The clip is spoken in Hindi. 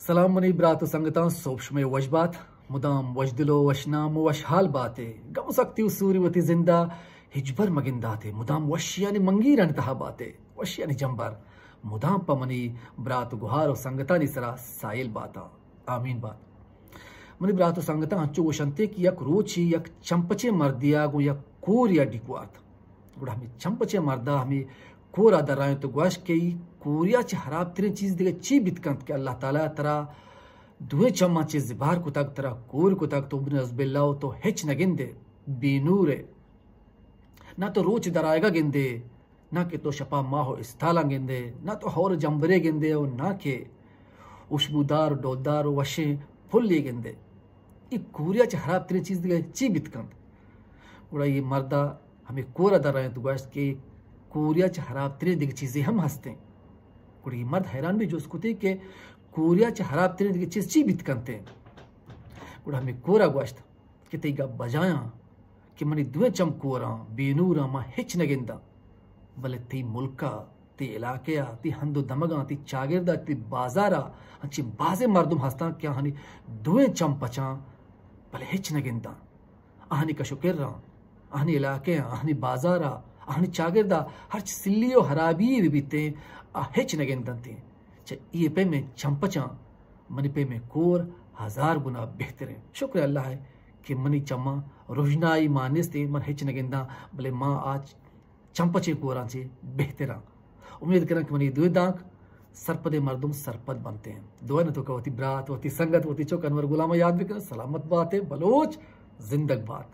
सलाम मनी ब्रात संगता सोप्श में वजबात मुदाम वजदिलो वशनाम वशहाल बाते गम सकती सूर्यवती जिंदा हिजबर मगिंदाते मुदाम वशियानी मंगीर अंतहा बाते वशियानी जंबर मुदाम पमनी ब्रात गुहार और संगता निसरा साइल बाता आमीन बात मनी ब्रात संगता अंचु वशंते की यक रोची यक चंपचे मर्दिया गो यक कोरिया डिक्वात गुड़ा हमें चंपचे मर्दा हमें कोरा दराय तो ग्वाश के कोरिया च हराब तेरे चीज दिगे ची बितकंत के अल्लाह ताला तरा दुए चम्मा चे जिबार को तक तरा कोर को तक तो बिन अज़बिल्लाह तो हिच न गिंदे बेनूरे ना तो रोच दराएगा गिंदे ना के तो शपा माहो इस्ताला गिंदे ना तो हौर जंबरे गिंदे और ना के उशबूदार डोदार वशे फुल ले गिंदे ये कोरिया च हराब तेरे चीज दिगे ची बितकंत उड़ा ये मर्दा हमें कोरा दराय तो ग्वाश के कोरिया च हराब तेरे दिग चीजें हम हंसते हैं कुड़ी मर्द हैरान भी जो उसको थे कि कोरिया च हराब तेरे दिग चीज ची बित करते कुड़ा हमें कोरा गोश्त कि तेगा बजाया कि मनी दुए चम कोरा बेनूरा मा हिच नगिंदा भले ती मुल्का ती इलाके ती हंदो दमगा ती चागिरदा ती बाजारा अंची बाजे मर्दुम हंसता क्या हनी दुए चम पचा भले हिच नगिंदा आहनी कशुकिर रहा आहनी इलाके आहनी बाजारा आहनी चागिरदा हर सिल्लियो हराबी बीते हिच नगेंदंते च ये पे में चंपचा मनी पे में कोर हजार गुना बेहतर है। शुक्र अल्लाह है कि मनी चम्मा रोशनाई मानिस्ते मन हिच नगेंदा भले माँ आज चंपचे कोरा से बेहतरा उम्मीद करें कि मनी दुए दांक सरपदे मर्दुम सरपद बनते हैं दुआ न तो कवती ब्रात वती संगत वती चौक अनवर गुलामा याद भी कर सलामत बात है बलोच जिंदग बात।